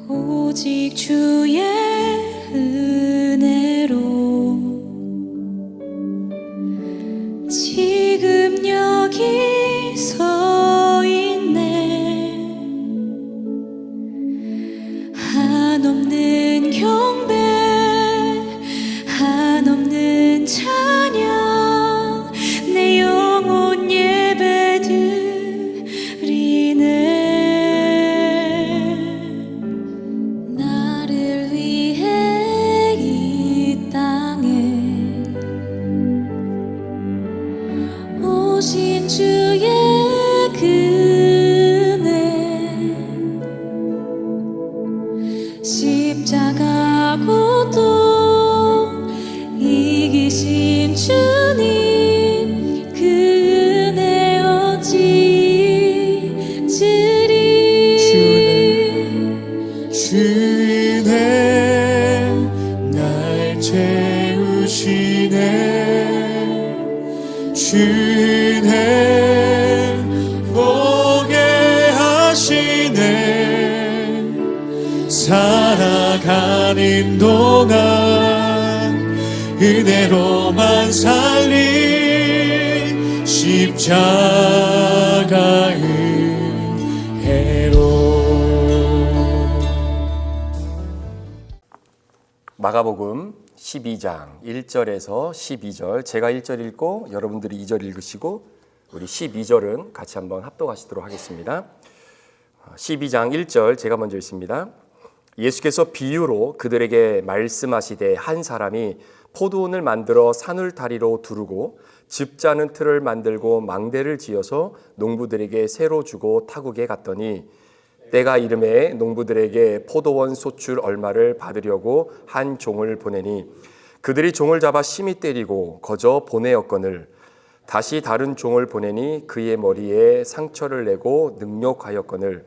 오직 주의 은혜로 지금 여기 서 있네. 한없는 경배, 한없는 찬양, 내 영혼 예배드리네. 나를 위해 이 땅에 오신 주의 은혜, 십자가 고통 이기신 주님, 그 은혜 어찌 잊으리. 주인의 날 채우시네. 주인의 보게 하시네. 살아가는 동안 은혜로만 살린 십자가 은혜로. 마가복음 12장 1절에서 12절, 제가 1절 읽고 여러분들이 2절 읽으시고 우리 12절은 같이 한번 합독하시도록 하겠습니다. 12장 1절 제가 먼저 읽습니다. 예수께서 비유로 그들에게 말씀하시되 한 사람이 포도원을 만들어 산울타리로 두르고 즙 짜는 틀을 만들고 망대를 지어서 농부들에게 새로 주고 타국에 갔더니 때가 이름에 농부들에게 포도원 소출 얼마를 받으려고 한 종을 보내니 그들이 종을 잡아 심히 때리고 거저 보내었거늘 다시 다른 종을 보내니 그의 머리에 상처를 내고 능욕하였거늘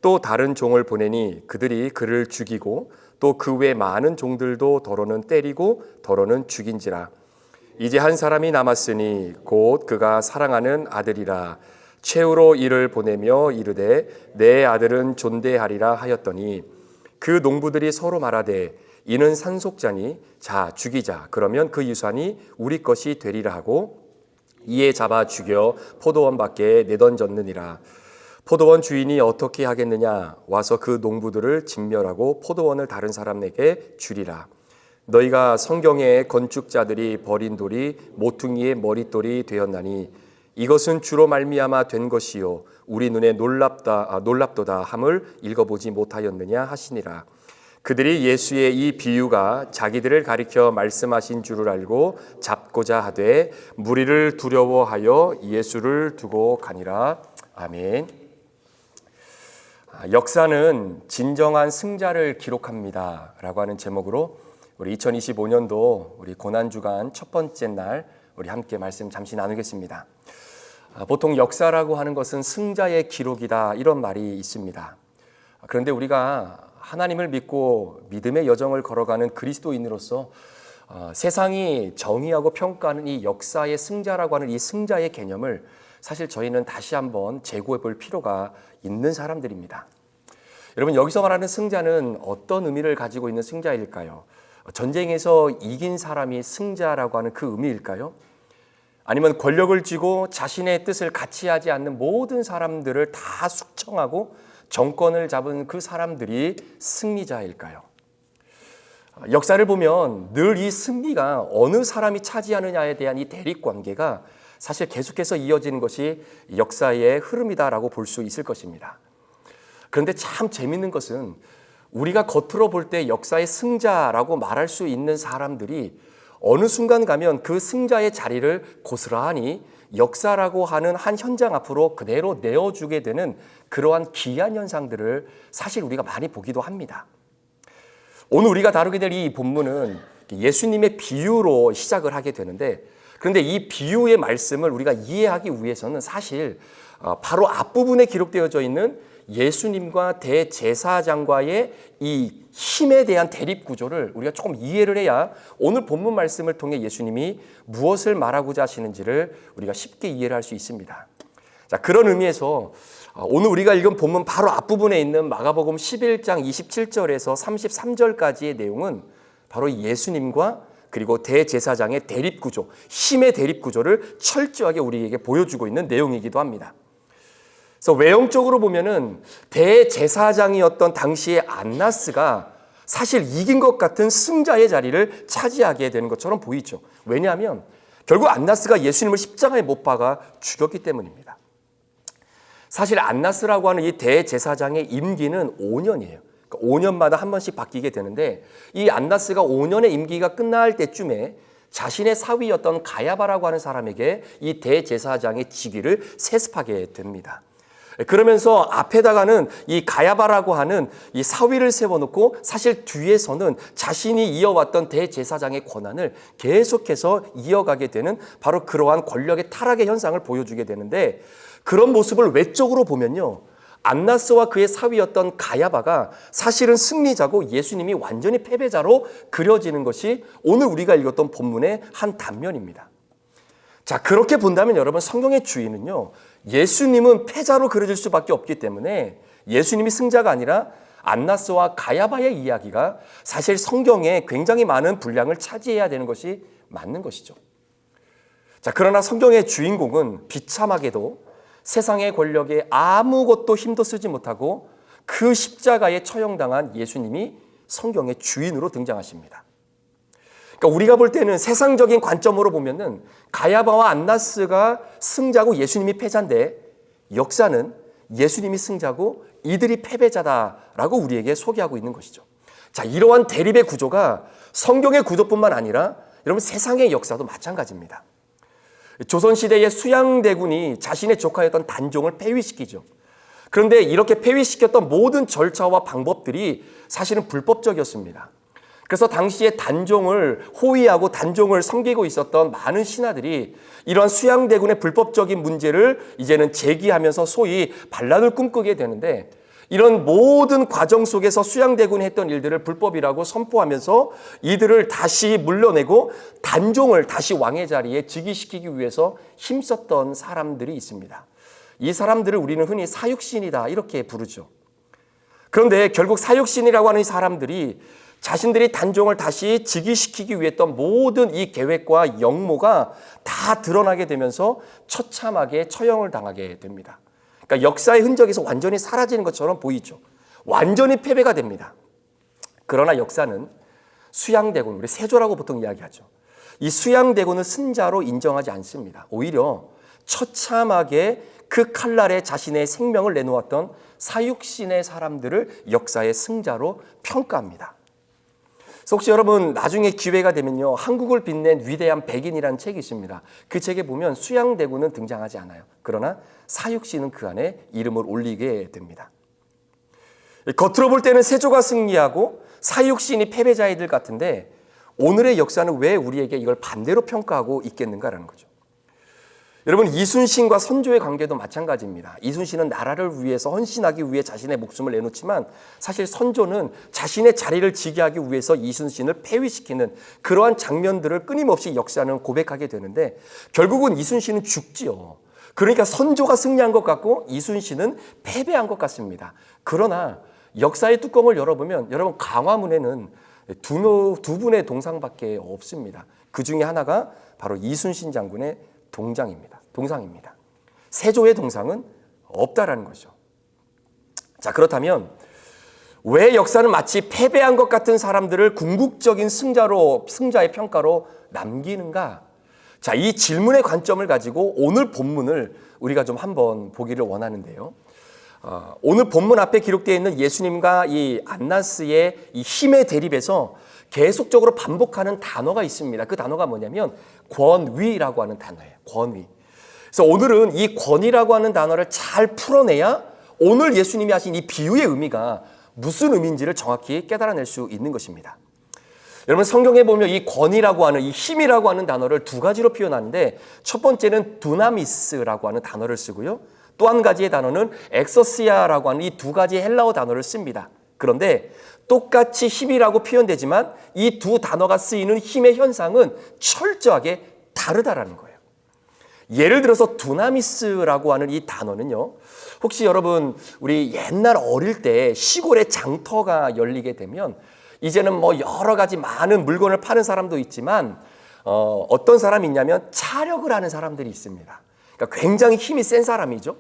또 다른 종을 보내니 그들이 그를 죽이고 또 그 외 많은 종들도 더러는 때리고 더러는 죽인지라. 이제 한 사람이 남았으니 곧 그가 사랑하는 아들이라. 최후로 이를 보내며 이르되 내 아들은 존대하리라 하였더니 그 농부들이 서로 말하되 이는 산속자니 자 죽이자, 그러면 그 유산이 우리 것이 되리라 하고 이에 잡아 죽여 포도원 밖에 내던졌느니라. 포도원 주인이 어떻게 하겠느냐? 와서 그 농부들을 진멸하고 포도원을 다른 사람에게 주리라. 너희가 성경의 건축자들이 버린 돌이 모퉁이의 머릿돌이 되었나니 이것은 주로 말미암아 된 것이요 우리 눈에 놀랍도다 함을 읽어보지 못하였느냐 하시니라. 그들이 예수의 이 비유가 자기들을 가리켜 말씀하신 줄을 알고 잡고자 하되 무리를 두려워하여 예수를 두고 가니라. 아멘. 역사는 진정한 승자를 기록합니다 라고 하는 제목으로 우리 2025년도 우리 고난주간 첫 번째 날 우리 함께 말씀 잠시 나누겠습니다. 보통 역사라고 하는 것은 승자의 기록이다 이런 말이 있습니다. 그런데 우리가 하나님을 믿고 믿음의 여정을 걸어가는 그리스도인으로서 세상이 정의하고 평가하는 이 역사의 승자라고 하는 이 승자의 개념을 사실 저희는 다시 한번 재고해 볼 필요가 있는 사람들입니다. 여러분, 여기서 말하는 승자는 어떤 의미를 가지고 있는 승자일까요? 전쟁에서 이긴 사람이 승자라고 하는 그 의미일까요? 아니면 권력을 쥐고 자신의 뜻을 같이 하지 않는 모든 사람들을 다 숙청하고 정권을 잡은 그 사람들이 승리자일까요? 역사를 보면 늘 이 승리가 어느 사람이 차지하느냐에 대한 이 대립관계가 사실 계속해서 이어지는 것이 역사의 흐름이다라고 볼 수 있을 것입니다. 그런데 참 재밌는 것은 우리가 겉으로 볼 때 역사의 승자라고 말할 수 있는 사람들이 어느 순간 가면 그 승자의 자리를 고스란히 역사라고 하는 한 현장 앞으로 그대로 내어주게 되는 그러한 기이한 현상들을 사실 우리가 많이 보기도 합니다. 오늘 우리가 다루게 될 이 본문은 예수님의 비유로 시작을 하게 되는데, 그런데 이 비유의 말씀을 우리가 이해하기 위해서는 사실 바로 앞부분에 기록되어져 있는 예수님과 대제사장과의 이 힘에 대한 대립 구조를 우리가 조금 이해를 해야 오늘 본문 말씀을 통해 예수님이 무엇을 말하고자 하시는지를 우리가 쉽게 이해를 할 수 있습니다. 자, 그런 의미에서 오늘 우리가 읽은 본문 바로 앞부분에 있는 마가복음 11장 27절에서 33절까지의 내용은 바로 예수님과 그리고 대제사장의 대립구조, 힘의 대립구조를 철저하게 우리에게 보여주고 있는 내용이기도 합니다. 그래서 외형적으로 보면은 대제사장이었던 당시의 안나스가 사실 이긴 것 같은 승자의 자리를 차지하게 되는 것처럼 보이죠. 왜냐하면 결국 안나스가 예수님을 십자가에 못 박아 죽였기 때문입니다. 사실 안나스라고 하는 이 대제사장의 임기는 5년이에요. 그러니까 5년마다 한 번씩 바뀌게 되는데 이 안나스가 5년의 임기가 끝날 때쯤에 자신의 사위였던 가야바라고 하는 사람에게 이 대제사장의 직위를 세습하게 됩니다. 그러면서 앞에다가는 이 가야바라고 하는 이 사위를 세워놓고 사실 뒤에서는 자신이 이어왔던 대제사장의 권한을 계속해서 이어가게 되는 바로 그러한 권력의 타락의 현상을 보여주게 되는데 그런 모습을 외적으로 보면요. 안나스와 그의 사위였던 가야바가 사실은 승리자고 예수님이 완전히 패배자로 그려지는 것이 오늘 우리가 읽었던 본문의 한 단면입니다. 자, 그렇게 본다면 여러분 성경의 주인은요. 예수님은 패자로 그려질 수밖에 없기 때문에 예수님이 승자가 아니라 안나스와 가야바의 이야기가 사실 성경에 굉장히 많은 분량을 차지해야 되는 것이 맞는 것이죠. 자, 그러나 성경의 주인공은 비참하게도 세상의 권력에 아무것도 힘도 쓰지 못하고 그 십자가에 처형당한 예수님이 성경의 주인으로 등장하십니다. 그러니까 우리가 볼 때는 세상적인 관점으로 보면은 가야바와 안나스가 승자고 예수님이 패자인데 역사는 예수님이 승자고 이들이 패배자다라고 우리에게 소개하고 있는 것이죠. 자, 이러한 대립의 구조가 성경의 구조뿐만 아니라 여러분 세상의 역사도 마찬가지입니다. 조선시대의 수양대군이 자신의 조카였던 단종을 폐위시키죠. 그런데 이렇게 폐위시켰던 모든 절차와 방법들이 사실은 불법적이었습니다. 그래서 당시에 단종을 호위하고 단종을 섬기고 있었던 많은 신하들이 이러한 수양대군의 불법적인 문제를 이제는 제기하면서 소위 반란을 꿈꾸게 되는데 이런 모든 과정 속에서 수양대군이 했던 일들을 불법이라고 선포하면서 이들을 다시 물러내고 단종을 다시 왕의 자리에 즉위시키기 위해서 힘썼던 사람들이 있습니다. 이 사람들을 우리는 흔히 사육신이다 이렇게 부르죠. 그런데 결국 사육신이라고 하는 이 사람들이 자신들이 단종을 다시 즉위시키기 위해 했던 모든 이 계획과 역모가 다 드러나게 되면서 처참하게 처형을 당하게 됩니다. 그러니까 역사의 흔적에서 완전히 사라지는 것처럼 보이죠. 완전히 패배가 됩니다. 그러나 역사는 수양대군, 우리 세조라고 보통 이야기하죠. 이 수양대군을 승자로 인정하지 않습니다. 오히려 처참하게 그 칼날에 자신의 생명을 내놓았던 사육신의 사람들을 역사의 승자로 평가합니다. 그래서 혹시 여러분 나중에 기회가 되면요. 한국을 빛낸 위대한 백인이라는 책이 있습니다. 그 책에 보면 수양대군은 등장하지 않아요. 그러나 사육신은 그 안에 이름을 올리게 됩니다. 겉으로 볼 때는 세조가 승리하고 사육신이 패배자이들 같은데 오늘의 역사는 왜 우리에게 이걸 반대로 평가하고 있겠는가라는 거죠. 여러분 이순신과 선조의 관계도 마찬가지입니다. 이순신은 나라를 위해서 헌신하기 위해 자신의 목숨을 내놓지만 사실 선조는 자신의 자리를 지키기 위해서 이순신을 폐위시키는 그러한 장면들을 끊임없이 역사는 고백하게 되는데 결국은 이순신은 죽지요. 그러니까 선조가 승리한 것 같고 이순신은 패배한 것 같습니다. 그러나 역사의 뚜껑을 열어보면 여러분 강화문에는 두 분의 동상밖에 없습니다. 그 중에 하나가 바로 이순신 장군의 동상입니다. 세조의 동상은 없다라는 거죠. 자, 그렇다면 왜 역사는 마치 패배한 것 같은 사람들을 궁극적인 승자의 평가로 남기는가? 자, 이 질문의 관점을 가지고 오늘 본문을 우리가 좀 한번 보기를 원하는데요. 오늘 본문 앞에 기록되어 있는 예수님과 이 안나스의 이 힘의 대립에서 계속적으로 반복하는 단어가 있습니다. 그 단어가 뭐냐면 권위라고 하는 단어예요. 권위. 그래서 오늘은 이 권위라고 하는 단어를 잘 풀어내야 오늘 예수님이 하신 이 비유의 의미가 무슨 의미인지를 정확히 깨달아낼 수 있는 것입니다. 여러분 성경에 보면 이 권위라고 하는 이 힘이라고 하는 단어를 두 가지로 표현하는데 첫 번째는 두나미스라고 하는 단어를 쓰고요. 또 한 가지의 단어는 엑서시아라고 하는 이 두 가지 헬라어 단어를 씁니다. 그런데 똑같이 힘이라고 표현되지만 이 두 단어가 쓰이는 힘의 현상은 철저하게 다르다라는 거예요. 예를 들어서 두나미스라고 하는 이 단어는요. 혹시 여러분 우리 옛날 어릴 때 시골에 장터가 열리게 되면 이제는 뭐 여러 가지 많은 물건을 파는 사람도 있지만 어떤 사람이 있냐면 차력을 하는 사람들이 있습니다. 그러니까 굉장히 힘이 센 사람이죠.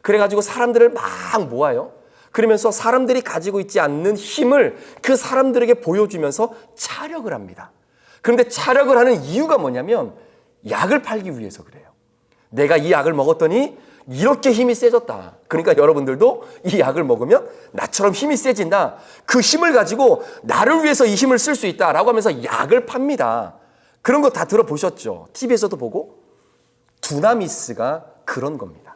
그래가지고 사람들을 막 모아요. 그러면서 사람들이 가지고 있지 않는 힘을 그 사람들에게 보여주면서 차력을 합니다. 그런데 차력을 하는 이유가 뭐냐면 약을 팔기 위해서 그래요. 내가 이 약을 먹었더니 이렇게 힘이 세졌다. 그러니까 여러분들도 이 약을 먹으면 나처럼 힘이 세진다. 그 힘을 가지고 나를 위해서 이 힘을 쓸 수 있다라고 하면서 약을 팝니다. 그런 거 다 들어보셨죠? TV에서도 보고. 두나미스가 그런 겁니다.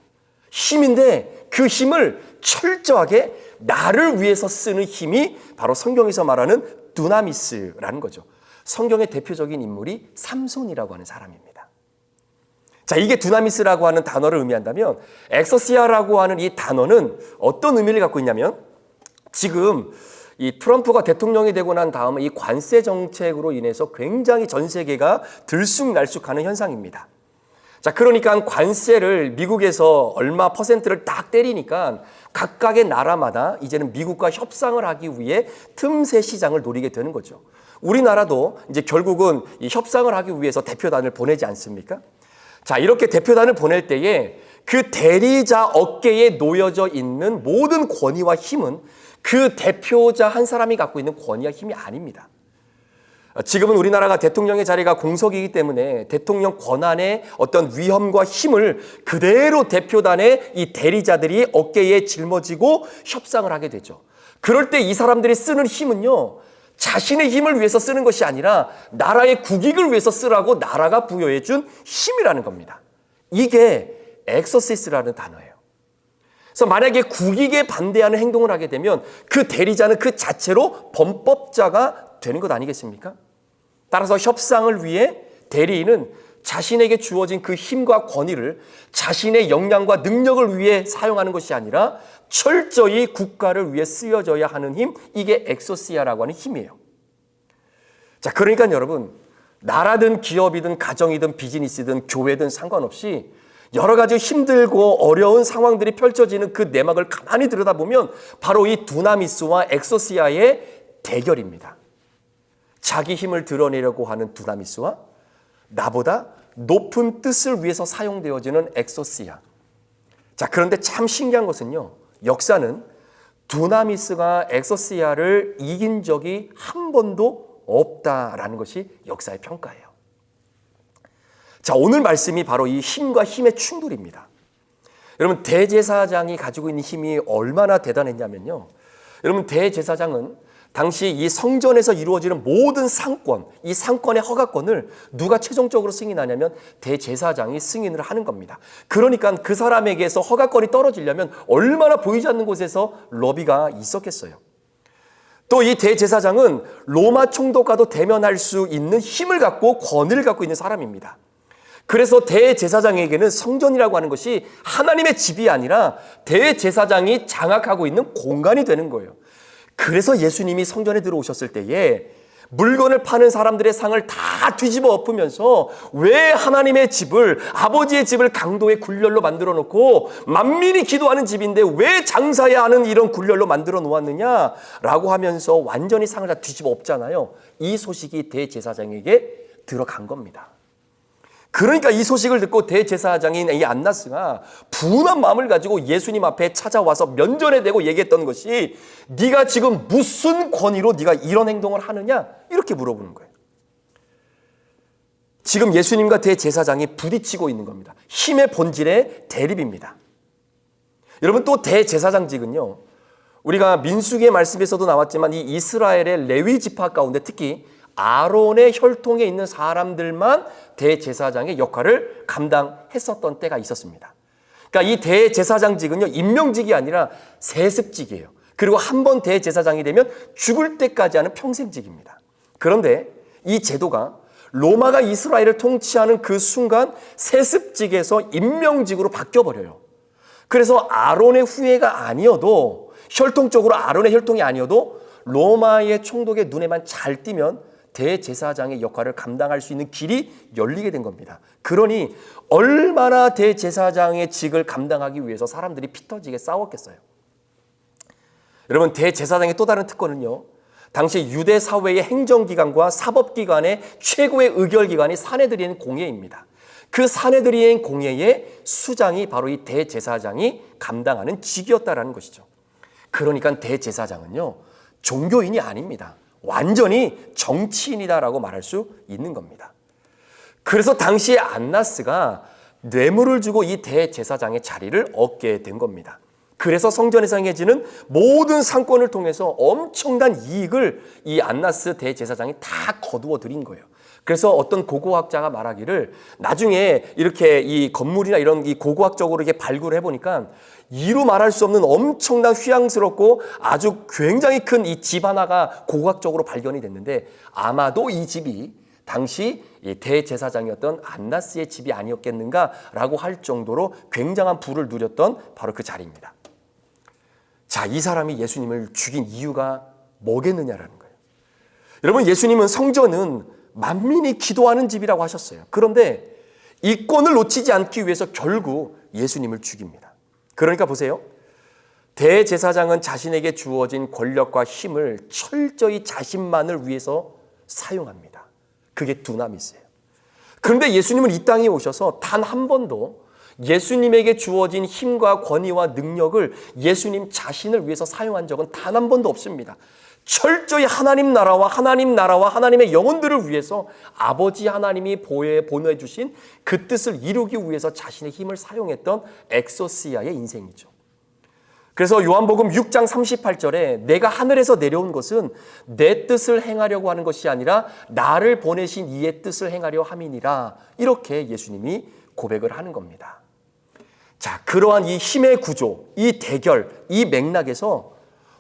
힘인데 그 힘을 철저하게 나를 위해서 쓰는 힘이 바로 성경에서 말하는 두나미스라는 거죠. 성경의 대표적인 인물이 삼손이라고 하는 사람입니다. 자, 이게 두나미스라고 하는 단어를 의미한다면 엑서시아라고 하는 이 단어는 어떤 의미를 갖고 있냐면 지금 이 트럼프가 대통령이 되고 난 다음에 이 관세 정책으로 인해서 굉장히 전 세계가 들쑥날쑥하는 현상입니다. 자, 그러니까 관세를 미국에서 얼마 퍼센트를 딱 때리니까 각각의 나라마다 이제는 미국과 협상을 하기 위해 틈새 시장을 노리게 되는 거죠. 우리나라도 이제 결국은 이 협상을 하기 위해서 대표단을 보내지 않습니까? 자, 이렇게 대표단을 보낼 때에 그 대리자 어깨에 놓여져 있는 모든 권위와 힘은 그 대표자 한 사람이 갖고 있는 권위와 힘이 아닙니다. 지금은 우리나라가 대통령의 자리가 공석이기 때문에 대통령 권한의 어떤 위험과 힘을 그대로 대표단의 이 대리자들이 어깨에 짊어지고 협상을 하게 되죠. 그럴 때 이 사람들이 쓰는 힘은요, 자신의 힘을 위해서 쓰는 것이 아니라 나라의 국익을 위해서 쓰라고 나라가 부여해 준 힘이라는 겁니다. 이게 엑서시스라는 단어예요. 그래서 만약에 국익에 반대하는 행동을 하게 되면 그 대리자는 그 자체로 범법자가 되는 것 아니겠습니까? 따라서 협상을 위해 대리인은 자신에게 주어진 그 힘과 권위를 자신의 역량과 능력을 위해 사용하는 것이 아니라 철저히 국가를 위해 쓰여져야 하는 힘, 이게 엑소시아라고 하는 힘이에요. 자, 그러니까 여러분, 나라든 기업이든 가정이든 비즈니스든 교회든 상관없이 여러 가지 힘들고 어려운 상황들이 펼쳐지는 그 내막을 가만히 들여다보면 바로 이 두나미스와 엑소시아의 대결입니다. 자기 힘을 드러내려고 하는 두나미스와 나보다 높은 뜻을 위해서 사용되어지는 엑소시아. 자, 그런데 참 신기한 것은요, 역사는 두나미스가 엑소시아를 이긴 적이 한 번도 없다라는 것이 역사의 평가예요. 자, 오늘 말씀이 바로 이 힘과 힘의 충돌입니다. 여러분, 대제사장이 가지고 있는 힘이 얼마나 대단했냐면요, 여러분, 대제사장은 당시 이 성전에서 이루어지는 모든 상권, 이 상권의 허가권을 누가 최종적으로 승인하냐면 대제사장이 승인을 하는 겁니다. 그러니까 그 사람에게서 허가권이 떨어지려면 얼마나 보이지 않는 곳에서 러비가 있었겠어요. 또 이 대제사장은 로마 총독과도 대면할 수 있는 힘을 갖고 권위를 갖고 있는 사람입니다. 그래서 대제사장에게는 성전이라고 하는 것이 하나님의 집이 아니라 대제사장이 장악하고 있는 공간이 되는 거예요. 그래서 예수님이 성전에 들어오셨을 때에 물건을 파는 사람들의 상을 다 뒤집어 엎으면서 왜 하나님의 집을, 아버지의 집을 강도의 굴렬로 만들어 놓고 만민이 기도하는 집인데 왜 장사해야 하는 이런 굴렬로 만들어 놓았느냐라고 하면서 완전히 상을 다 뒤집어 엎잖아요. 이 소식이 대제사장에게 들어간 겁니다. 그러니까 이 소식을 듣고 대제사장인 이 안나스가 분한 마음을 가지고 예수님 앞에 찾아와서 면전에 대고 얘기했던 것이 네가 지금 무슨 권위로 네가 이런 행동을 하느냐? 이렇게 물어보는 거예요. 지금 예수님과 대제사장이 부딪히고 있는 겁니다. 힘의 본질의 대립입니다. 여러분, 또 대제사장직은요, 우리가 민수기의 말씀에서도 나왔지만 이 이스라엘의 레위 지파 가운데 특히 아론의 혈통에 있는 사람들만 대제사장의 역할을 감당했었던 때가 있었습니다. 그러니까 이 대제사장직은요, 임명직이 아니라 세습직이에요. 그리고 한 번 대제사장이 되면 죽을 때까지 하는 평생직입니다. 그런데 이 제도가 로마가 이스라엘을 통치하는 그 순간 세습직에서 임명직으로 바뀌어버려요. 그래서 아론의 후예가 아니어도, 혈통적으로 아론의 혈통이 아니어도 로마의 총독의 눈에만 잘 띄면 대제사장의 역할을 감당할 수 있는 길이 열리게 된 겁니다. 그러니 얼마나 대제사장의 직을 감당하기 위해서 사람들이 피 터지게 싸웠겠어요. 여러분, 대제사장의 또 다른 특권은요, 당시 유대 사회의 행정기관과 사법기관의 최고의 의결기관이 사내들인 공회입니다. 그 사내들인 공회의 수장이 바로 이 대제사장이 감당하는 직이었다라는 것이죠. 그러니까 대제사장은요, 종교인이 아닙니다. 완전히 정치인이다라고 말할 수 있는 겁니다. 그래서 당시에 안나스가 뇌물을 주고 이 대제사장의 자리를 얻게 된 겁니다. 그래서 성전에서 행해지는 모든 상권을 통해서 엄청난 이익을 이 안나스 대제사장이 다 거두어 들인 거예요. 그래서 어떤 고고학자가 말하기를 나중에 이렇게 이 건물이나 이런 이 고고학적으로 이렇게 발굴을 해보니까 이루 말할 수 없는 엄청난 휘황스럽고 아주 굉장히 큰 이 집 하나가 고고학적으로 발견이 됐는데 아마도 이 집이 당시 이 대제사장이었던 안나스의 집이 아니었겠는가라고 할 정도로 굉장한 부를 누렸던 바로 그 자리입니다. 자, 이 사람이 예수님을 죽인 이유가 뭐겠느냐라는 거예요. 여러분, 예수님은 성전은 만민이 기도하는 집이라고 하셨어요. 그런데 이권을 놓치지 않기 위해서 결국 예수님을 죽입니다. 그러니까 보세요. 대제사장은 자신에게 주어진 권력과 힘을 철저히 자신만을 위해서 사용합니다. 그게 두나미스예요. 그런데 예수님은 이 땅에 오셔서 단 한 번도 예수님에게 주어진 힘과 권위와 능력을 예수님 자신을 위해서 사용한 적은 단 한 번도 없습니다. 철저히 하나님 나라와 하나님의 영혼들을 위해서 아버지 하나님이 보내주신 그 뜻을 이루기 위해서 자신의 힘을 사용했던 엑소시아의 인생이죠. 그래서 요한복음 6장 38절에 내가 하늘에서 내려온 것은 내 뜻을 행하려고 하는 것이 아니라 나를 보내신 이의 뜻을 행하려 함이니라, 이렇게 예수님이 고백을 하는 겁니다. 자, 그러한 이 힘의 구조, 이 대결, 이 맥락에서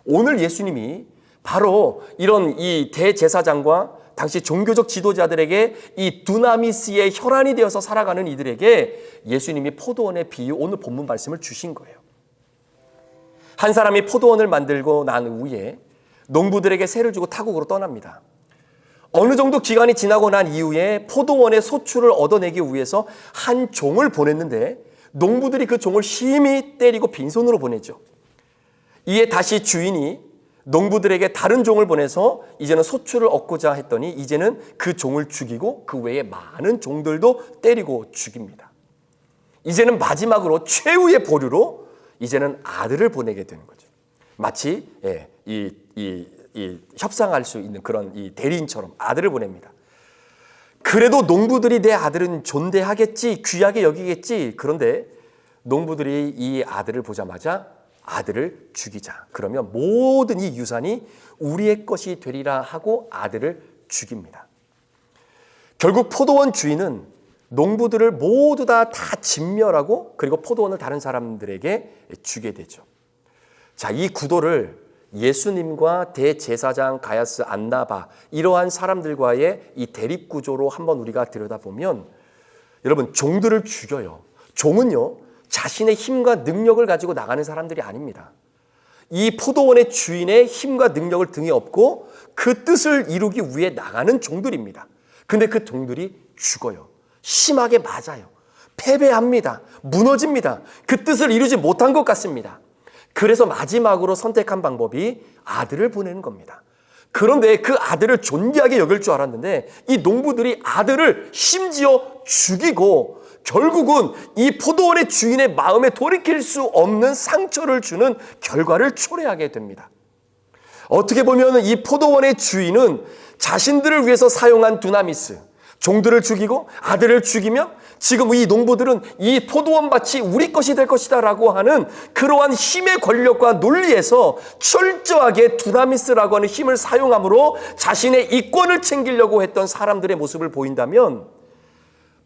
오늘 예수님이 바로 이런 이 대제사장과 당시 종교적 지도자들에게 이 두나미스의 혈안이 되어서 살아가는 이들에게 예수님이 포도원의 비유, 오늘 본문 말씀을 주신 거예요. 한 사람이 포도원을 만들고 난 후에 농부들에게 세를 주고 타국으로 떠납니다. 어느 정도 기간이 지나고 난 이후에 포도원의 소출을 얻어내기 위해서 한 종을 보냈는데 농부들이 그 종을 심히 때리고 빈손으로 보내죠. 이에 다시 주인이 농부들에게 다른 종을 보내서 이제는 소출을 얻고자 했더니 이제는 그 종을 죽이고 그 외에 많은 종들도 때리고 죽입니다. 이제는 마지막으로 최후의 보류로 이제는 아들을 보내게 되는 거죠. 마치 협상할 수 있는 그런 이 대리인처럼 아들을 보냅니다. 그래도 농부들이 내 아들은 존대하겠지, 귀하게 여기겠지. 그런데 농부들이 이 아들을 보자마자 아들을 죽이자. 그러면 모든 이 유산이 우리의 것이 되리라 하고 아들을 죽입니다. 결국 포도원 주인은 농부들을 모두 다 진멸하고 그리고 포도원을 다른 사람들에게 주게 되죠. 자, 이 구도를 예수님과 대제사장 가야스 안나바 이러한 사람들과의 이 대립 구조로 한번 우리가 들여다보면 여러분, 종들을 죽여요. 종은요, 자신의 힘과 능력을 가지고 나가는 사람들이 아닙니다. 이 포도원의 주인의 힘과 능력을 등에 업고 그 뜻을 이루기 위해 나가는 종들입니다. 근데 그 종들이 죽어요. 심하게 맞아요. 패배합니다. 무너집니다. 그 뜻을 이루지 못한 것 같습니다. 그래서 마지막으로 선택한 방법이 아들을 보내는 겁니다. 그런데 그 아들을 존귀하게 여길 줄 알았는데 이 농부들이 아들을 심지어 죽이고 결국은 이 포도원의 주인의 마음에 돌이킬 수 없는 상처를 주는 결과를 초래하게 됩니다. 어떻게 보면 이 포도원의 주인은 자신들을 위해서 사용한 두나미스, 종들을 죽이고 아들을 죽이면 지금 이 농부들은 이 포도원 밭이 우리 것이 될 것이다 라고 하는 그러한 힘의 권력과 논리에서 철저하게 두나미스라고 하는 힘을 사용함으로 자신의 이권을 챙기려고 했던 사람들의 모습을 보인다면,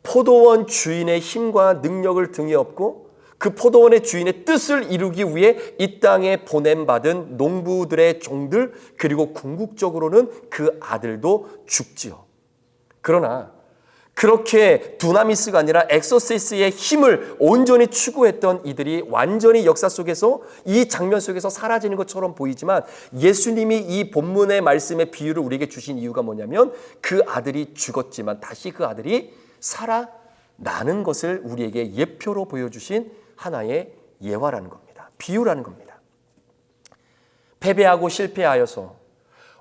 포도원 주인의 힘과 능력을 등에 업고 그 포도원의 주인의 뜻을 이루기 위해 이 땅에 보냄받은 농부들의 종들, 그리고 궁극적으로는 그 아들도 죽지요. 그러나 그렇게 두나미스가 아니라 엑소시스의 힘을 온전히 추구했던 이들이 완전히 역사 속에서 이 장면 속에서 사라지는 것처럼 보이지만 예수님이 이 본문의 말씀의 비유를 우리에게 주신 이유가 뭐냐면 그 아들이 죽었지만 다시 그 아들이 살아나는 것을 우리에게 예표로 보여주신 하나의 예화라는 겁니다. 비유라는 겁니다. 패배하고 실패하여서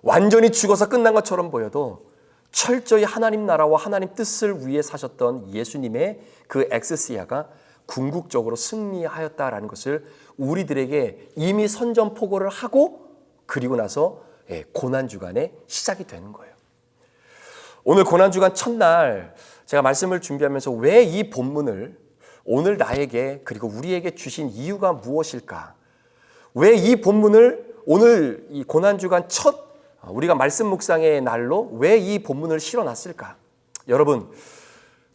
완전히 죽어서 끝난 것처럼 보여도 철저히 하나님 나라와 하나님 뜻을 위해 사셨던 예수님의 그 엑스시아가 궁극적으로 승리하였다라는 것을 우리들에게 이미 선전포고를 하고 그리고 나서 고난주간의 시작이 되는 거예요. 오늘 고난주간 첫날 제가 말씀을 준비하면서 왜 이 본문을 오늘 나에게 그리고 우리에게 주신 이유가 무엇일까? 왜 이 본문을 오늘 이 고난주간 첫 우리가 말씀 묵상의 날로 왜 이 본문을 실어놨을까? 여러분,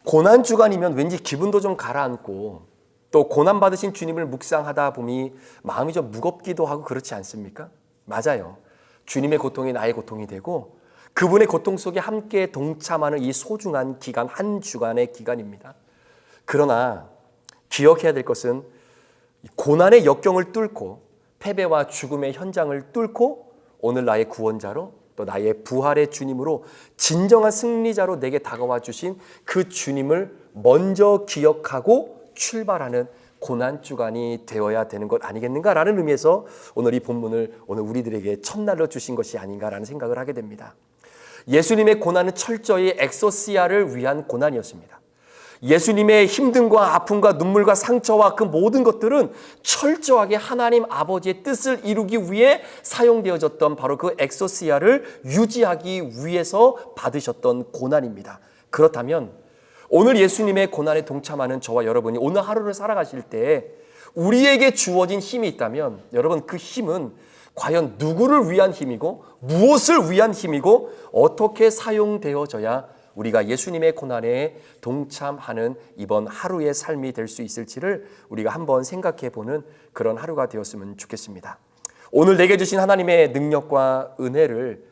고난주간이면 왠지 기분도 좀 가라앉고 또 고난받으신 주님을 묵상하다 보니 마음이 좀 무겁기도 하고 그렇지 않습니까? 맞아요. 주님의 고통이 나의 고통이 되고 그분의 고통 속에 함께 동참하는 이 소중한 기간, 한 주간의 기간입니다. 그러나 기억해야 될 것은 고난의 역경을 뚫고 패배와 죽음의 현장을 뚫고 오늘 나의 구원자로 또 나의 부활의 주님으로 진정한 승리자로 내게 다가와 주신 그 주님을 먼저 기억하고 출발하는 고난주간이 되어야 되는 것 아니겠는가라는 의미에서 오늘 이 본문을 오늘 우리들에게 첫날로 주신 것이 아닌가라는 생각을 하게 됩니다. 예수님의 고난은 철저히 엑소시아를 위한 고난이었습니다. 예수님의 힘듦과 아픔과 눈물과 상처와 그 모든 것들은 철저하게 하나님 아버지의 뜻을 이루기 위해 사용되어졌던 바로 그 엑소시아를 유지하기 위해서 받으셨던 고난입니다. 그렇다면 오늘 예수님의 고난에 동참하는 저와 여러분이 오늘 하루를 살아가실 때 우리에게 주어진 힘이 있다면 여러분 그 힘은 과연 누구를 위한 힘이고 무엇을 위한 힘이고 어떻게 사용되어져야 우리가 예수님의 고난에 동참하는 이번 하루의 삶이 될 수 있을지를 우리가 한번 생각해 보는 그런 하루가 되었으면 좋겠습니다. 오늘 내게 주신 하나님의 능력과 은혜를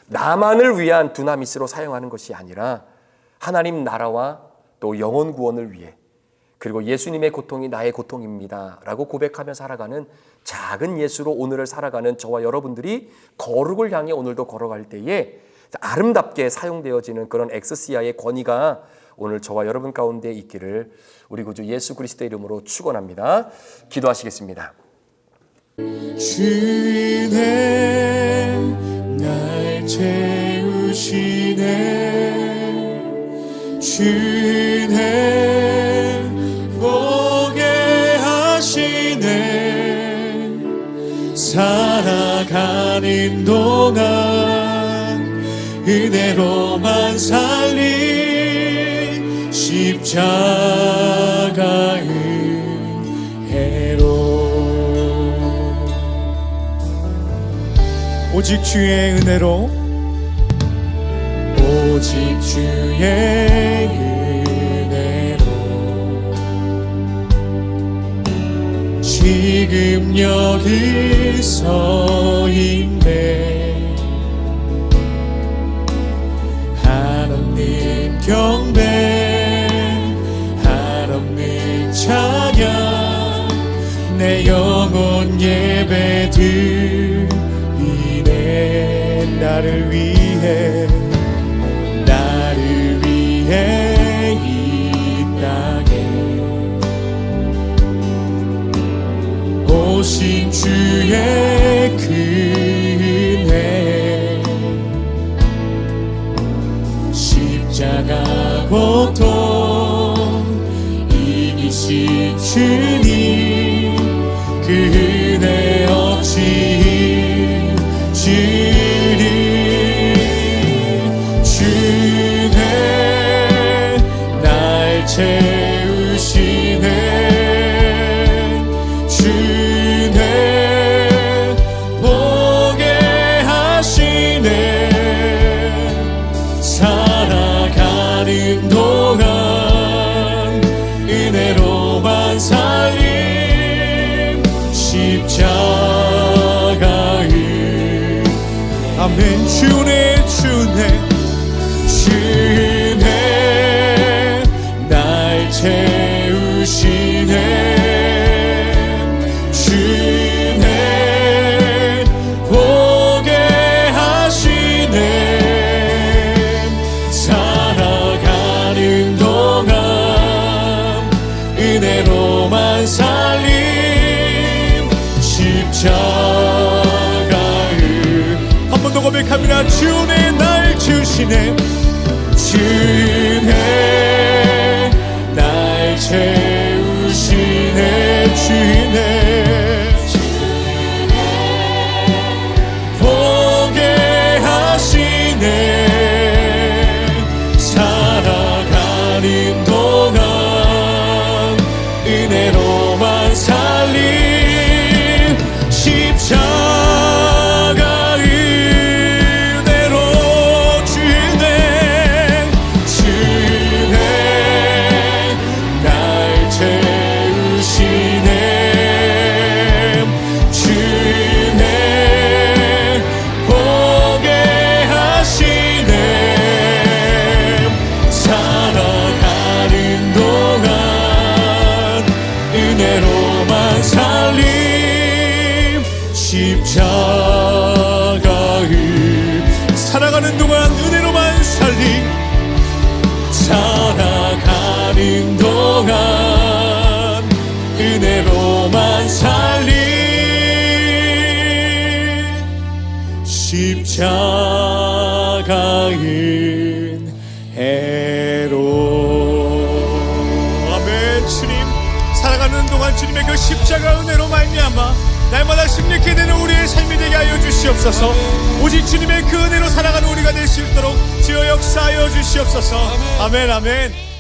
나만을 위한 두나미스로 사용하는 것이 아니라 하나님 나라와 또 영혼 구원을 위해 그리고 예수님의 고통이 나의 고통입니다 라고 고백하며 살아가는 작은 예수로 오늘을 살아가는 저와 여러분들이 거룩을 향해 오늘도 걸어갈 때에 아름답게 사용되어지는 그런 엑스시아의 권위가 오늘 저와 여러분 가운데 있기를 우리 구주 예수 그리스도의 이름으로 축원합니다. 기도하시겠습니다. 주인의 날 채우시네 주인의 보게 하시네 살아가는 동안 은혜로만 살린 십자가 은혜로 오직 주의 은혜로 오직 주의 은혜로 지금 여기 서 있네 한없는 경배 한없는 찬양 내 영혼 예배 드리네 나를 위해 이 땅에 오신 주의 은혜 십자가 고통 이기신 주님 그 은혜 없이 주님 날 채우시네 주네 보게 하시네 살아가는 동안 은혜로만 살림 십자가의 아멘 주네 주네 주네 고백합니다. 주 은혜 날 주시네. 주 은혜 날 채우시네. 주 은혜 보게 하시네. 살아가는 동안 은혜로만 살림 십자가 은혜로 주네. 주네 날 채우시네. 주네 보게 하시네. 살아가는 동안 은혜로만 살림 십자가의 살아가는 동안 은혜로만 살림 살아가는 동안 은혜로만 살림 십자가의 은혜로. 아멘. 주님 살아가는 동안 주님의 그 십자가 은혜로 말미암아 날마다 승리케 되는 우리의 삶이 되게 하여 주시옵소서. 오직 주님의 그 은혜로 살아가는 우리가 될 수 있도록 주여 역사하여 주시옵소서. 아멘 아멘.